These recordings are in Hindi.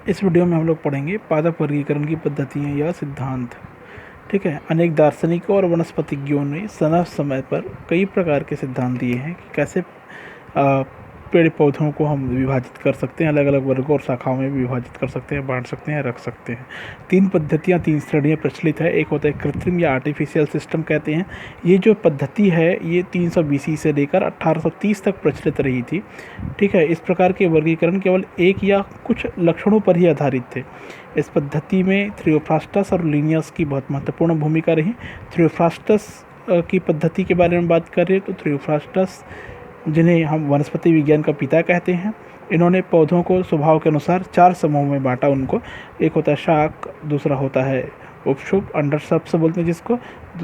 इस वीडियो में हम लोग पढ़ेंगे पादप वर्गीकरण की पद्धतियाँ या सिद्धांत। ठीक है, अनेक दार्शनिकों और वनस्पतिज्ञों ने समय समय पर कई प्रकार के सिद्धांत दिए हैं कि कैसे पेड़ पौधों को हम विभाजित कर सकते हैं, अलग अलग वर्गों और शाखाओं में भी विभाजित कर सकते हैं, बांट सकते हैं, रख सकते हैं। तीन पद्धतियाँ, तीन श्रेणियाँ प्रचलित है। एक होता है कृत्रिम या आर्टिफिशियल सिस्टम कहते हैं। ये जो पद्धति है ये 300 BC से लेकर 1830 तक प्रचलित रही थी। ठीक है, इस प्रकार के वर्गीकरण केवल एक या कुछ लक्षणों पर ही आधारित थे। इस पद्धति में थ्रियोफ्रास्टस और लिनियस की बहुत महत्वपूर्ण भूमिका रही। थ्रियोफ्रास्टस की पद्धति के बारे में बात कर रहे हैं तो थ्रियोफ्रास्टस, जिन्हें हम वनस्पति विज्ञान का पिता कहते हैं, इन्होंने पौधों को स्वभाव के अनुसार 4 समूहों में बांटा उनको। एक होता है शाक, दूसरा होता है उपशुप, अंडर श्रब्स बोलते हैं जिसको,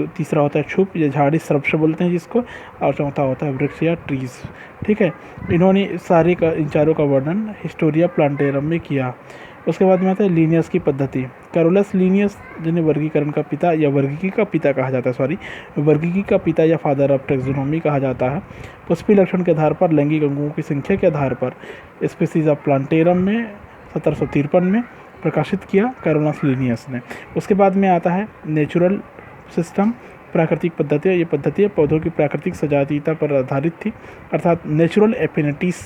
तीसरा होता है छुप या झाड़ी श्रब्स बोलते हैं जिसको, और चौथा होता है वृक्ष या ट्रीज। ठीक है, इन्होंने इन चारों का वर्णन हिस्टोरिया प्लांटेरम में किया। उसके बाद में आता है लीनियस की पद्धति। कैरोलस लीनियस, जिन्हें वर्गीकरण का पिता या वर्गीकी का पिता कहा जाता है, वर्गीकी का पिता या फादर ऑफ टेक्सोनोमी कहा जाता है। पुष्पी लक्षण के आधार पर, लैंगिक अंगों की संख्या के आधार पर स्पीसीज ऑफ प्लांटेरम में 1753 में प्रकाशित किया कैरोलस लीनियस ने। उसके बाद में आता है नेचुरल सिस्टम, प्राकृतिक पद्धतियाँ। ये पद्धतियाँ पौधों की प्राकृतिक सजातीयता पर आधारित थी, अर्थात नेचुरल एफिनिटीज।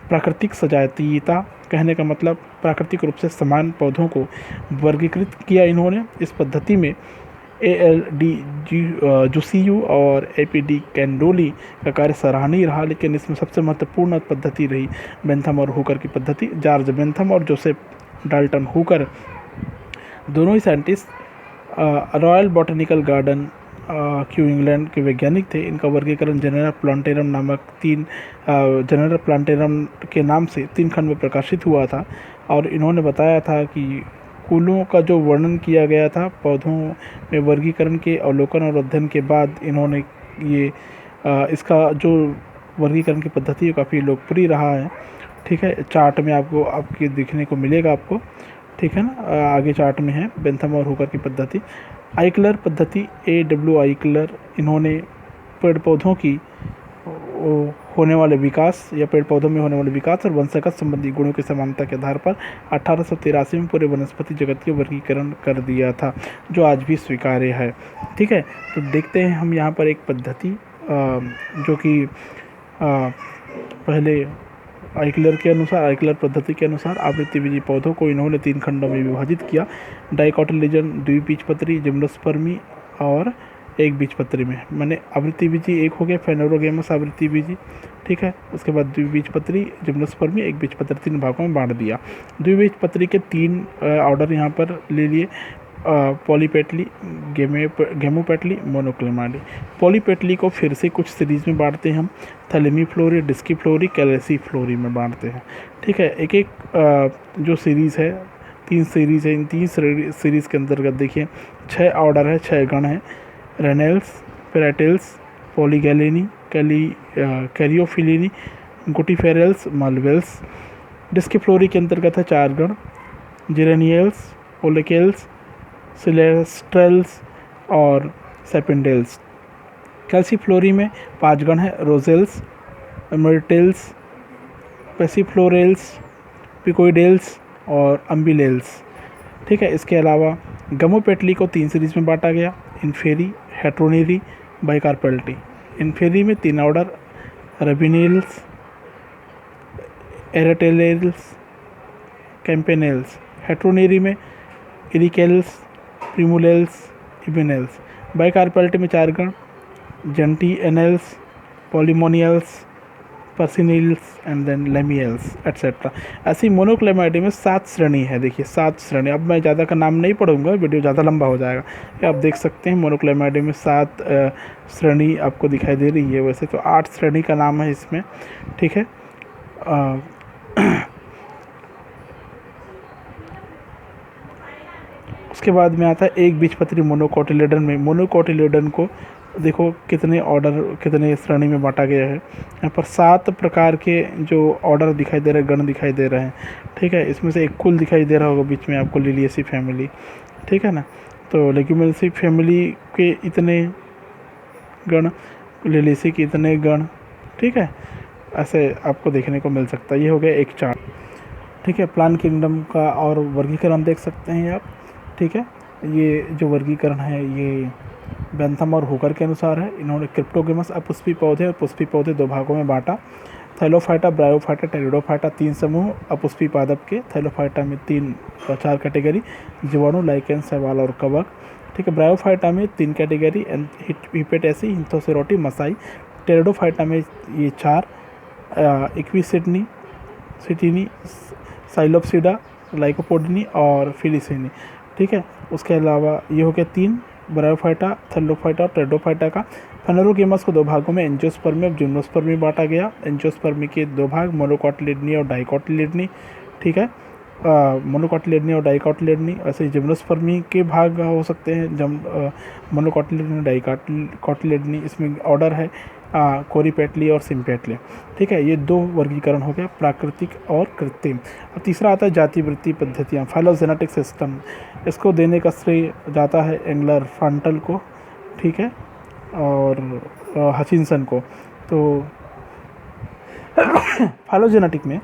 प्राकृतिक सजातीयता कहने का मतलब प्राकृतिक रूप से समान पौधों को वर्गीकृत किया इन्होंने। इस पद्धति में ALD जुसियू और APD कैंडोली का कार्य सराहनीय रहा, लेकिन इसमें सबसे महत्वपूर्ण पद्धति रही बेंथम और हुकर की पद्धति। जॉर्ज बेंथम और जोसेफ डाल्टन हुकर, दोनों ही scientist Royal Botanical Garden Kew England के वैज्ञानिक थे। इनका वर्गीकरण जेनेरा प्लांटेरम नामक जेनेरा प्लांटेरम के नाम से 3 खंड में प्रकाशित हुआ था, और इन्होंने बताया था कि कुलों का जो वर्णन किया गया था पौधों में वर्गीकरण के अवलोकन और अध्ययन के बाद, इन्होंने ये इसका जो वर्गीकरण की पद्धति है काफ़ी लोकप्रिय रहा है। ठीक है, चार्ट में आपको आपके दिखने को मिलेगा आपको, ठीक है ना, आगे चार्ट में है बेंथम और हुकर की पद्धति। आइकलर पद्धति, AW आइकलर, इन्होंने पेड़ पौधों की होने वाले विकास या पेड़ पौधों में होने वाले विकास और वंशगत संबंधी गुणों की समानता के आधार पर 1883 में पूरे वनस्पति जगत के वर्गीकरण कर दिया था, जो आज भी स्वीकार्य है। ठीक है, तो देखते हैं हम यहाँ पर एक पद्धति जो कि पहले आइकलर पद्धति के अनुसार आवृत्तिबीजी पौधों को इन्होंने 3 खंडों में विभाजित किया। डाइकोटिलेडन, द्विबीजपत्री, जिम्नोस्पर्मी, और एक बीजपत्री में। मैंने आवृत्तिबीजी एक हो गया फेनोरोगेमस आवृत्तिबीजी। ठीक है, उसके बाद द्विबीजपत्री, जिम्नोस्पर्मी, एक बीजपत्री, 3 भागों में बांट दिया। द्विबीजपत्री के 3 ऑर्डर यहाँ पर ले लिए, पॉलीपेटली, गेमोपेटली, मोनोक्लेमाली। पॉलीपेटली को फिर से कुछ सीरीज में बांटते हैं हम, थैलेमीफ्लोरी, डिस्कीफ्लोरी, कैलेसीफ्लोरी में बांटते हैं। ठीक है, एक जो सीरीज़ है, 3 सीरीज़ है। इन 3 सीरीज़ के अंतर्गत देखिए 6 ऑर्डर है, 6 गण है। रेनेल्स, पेराटिल्स, पॉलीगैलेनी, कैरियोफिलिनी, गुटिफेरल्स, मालवेल्स। डिस्कीफ्लोरी के अंतर्गत है 4 गण, जिरेनियल्स, ओलेकेल्स, सिलेस्ट्रेल्स और सेपिंडेल्स। कैल्सीफ्लोरी में 5 गण है, रोजेल्स, मर्टेल्स, पेसिफ्लोरेल्स, पिकोइडेल्स और अम्बिलेल्स। ठीक है, इसके अलावा गमोपेटली को 3 सीरीज में बांटा गया, इन्फेरी, हेट्रोनेरी, बाइकार्पेल्टी। इन्फेरी में 3 ऑर्डर, रबिनेल्स, एरेटेलेल्स, कैम्पेनेल्स। हेट्रोनेरी में इरिकेल्स, प्रिमुलेल्स, इबिनेल्स। बाइकार्पेल्टी में 4 गण, जेंटीएनेल्स, पॉलीमोनियल्स, पर्सिनिल्स एंड देन लेमियल्स एट्सेट्रा। ऐसी मोनोक्लेमाइडी में 7 श्रेणी है। देखिए 7 श्रेणी। अब मैं ज़्यादा का नाम नहीं पढ़ूंगा, वीडियो ज़्यादा लंबा हो जाएगा। आप देख सकते हैं मोनोक्लेमाइडी में 7 श्रेणी आपको दिखाई दे रही है। वैसे तो 8 श्रेणी का नाम है इसमें। ठीक है, उसके बाद में आता है एक बीजपत्री मोनोकोटिलेडन में। मोनोकोटिलेडन को देखो कितने ऑर्डर, कितने श्रेणी में बांटा गया है। यहाँ पर 7 प्रकार के जो ऑर्डर दिखाई दे रहे हैं, गण दिखाई दे रहे हैं। ठीक है, इसमें से एक कुल दिखाई दे रहा होगा बीच में आपको, लिलिएसी फैमिली। ठीक है ना, तो लेग्यूमिनेसी फैमिली के इतने गण, लिलिएसी के इतने गण। ठीक है, ऐसे आपको देखने को मिल सकता है। ये हो गया एक चार्ट। ठीक है। प्लांट किंगडम का और वर्गीकरण देख सकते हैं आप। ठीक है, ये जो वर्गीकरण है ये बेंथम और हुकर के अनुसार है। इन्होंने क्रिप्टोगेमस अपुष्पी पौधे और पुष्पी पौधे दो भागों में बांटा। थैलोफाइटा, ब्रायोफाइटा, टेरिडोफाइटा 3 समूह अपुष्पी पादप के। थैलोफाइटा में 4 कैटेगरी, जीवाणु, लाइकेन, शैवाल और कवक। ठीक है। ब्रायोफाइटा में 3 कैटेगरी, हिपेटेसी, हिंथोसेरोटी, मसाई। टेरिडोफाइटा में ये 4, इक्विसिडनी, सिटिनी, साइलोप्सिडा, लाइकोपोडिनी और फिलिसिनी। ठीक है। उसके अलावा ये हो गया 3 ब्रायोफाइटा, थैलोफाइटा और टेरिडोफाइटा का। फेनोरोगेमस को 2 भागों में एंजियोस्पर्मी और जिम्नोस्पर्मी बांटा गया। एंजियोस्पर्मी के 2 भाग, मोनोकोटिलिडनी और डाइकोटिलिडनी। ठीक है। मोनोकोटिलिडनी और डाइकोटिलिडनी। ऐसे ही जिम्नोस्पर्मी के भाग हो सकते हैं, मोनोकोटिलिडनी, डाइकोटिलिडनी। इसमें ऑर्डर है कोरिपेटली और सिम्पेटली। ठीक है। ये 2 वर्गीकरण हो गया, प्राकृतिक और कृत्रिम। अब तीसरा आता है जातिवृत्ति पद्धतियाँ, फाइलोजेनेटिक सिस्टम। इसको देने का श्रेय जाता है एंगलर फॉन्टल को। ठीक है, और हचिंसन को। तो फाइलोजेनेटिक में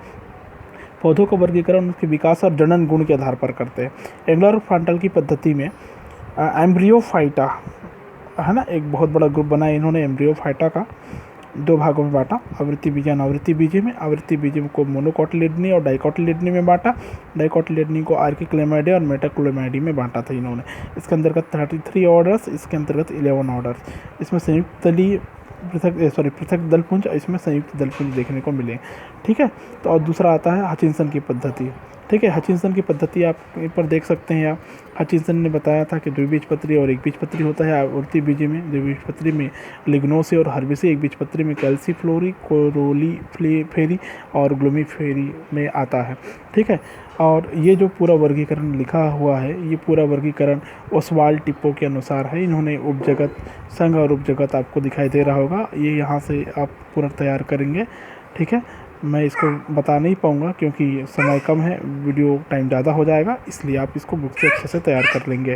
पौधों का वर्गीकरण उसके विकास और जनन गुण के आधार पर करते हैं। एंगलर फॉन्टल की पद्धति में एम्ब्रियोफाइटा है ना, एक बहुत बड़ा ग्रुप बनाया इन्होंने एम्ब्रियोफाइटा का। 2 भागों में बांटा, आवृत्ति बीज और आवृत्ति बीज में। आवृत्ति बीज को मोनोकोटिलिडनी और डाइकोटिलिडनी में बांटा। डाइकोटिलिडनी को आर्किक्लेमाइडे और मेटाक्लेमाइडी में बांटा था इन्होंने। इसके अंतर्गत 33 ऑर्डर्स, इसके अंतर्गत 11 ऑर्डर्स। इसमें पृथक दलपुंज, इसमें संयुक्त दलपुंज देखने को मिले। ठीक है। तो और दूसरा आता है हचिंसन की पद्धति। ठीक है। हचिंसन की पद्धति आप यहाँ पर देख सकते हैं। आप हचिंसन ने बताया था कि द्विबीजपत्री और एकबीजपत्री होता है। आवृत्ति बीज में द्विबीजपत्री में लिग्नोसे और हर्बिसी, एकबीजपत्री में कैल्सीफ्लोरी, कोरोलीफेरी और ग्लूमीफेरी में आता है। ठीक है। और ये जो पूरा वर्गीकरण लिखा हुआ है, ये पूरा वर्गीकरण ओसवाल्ड टिप्पो के अनुसार है। इन्होंने उपजगत संघ और उपजगत आपको दिखाई दे रहा होगा, ये यहाँ से आप पूरा तैयार करेंगे। ठीक है। मैं इसको बता नहीं पाऊँगा क्योंकि समय कम है, वीडियो टाइम ज़्यादा हो जाएगा, इसलिए आप इसको बुक से अच्छे से तैयार कर लेंगे।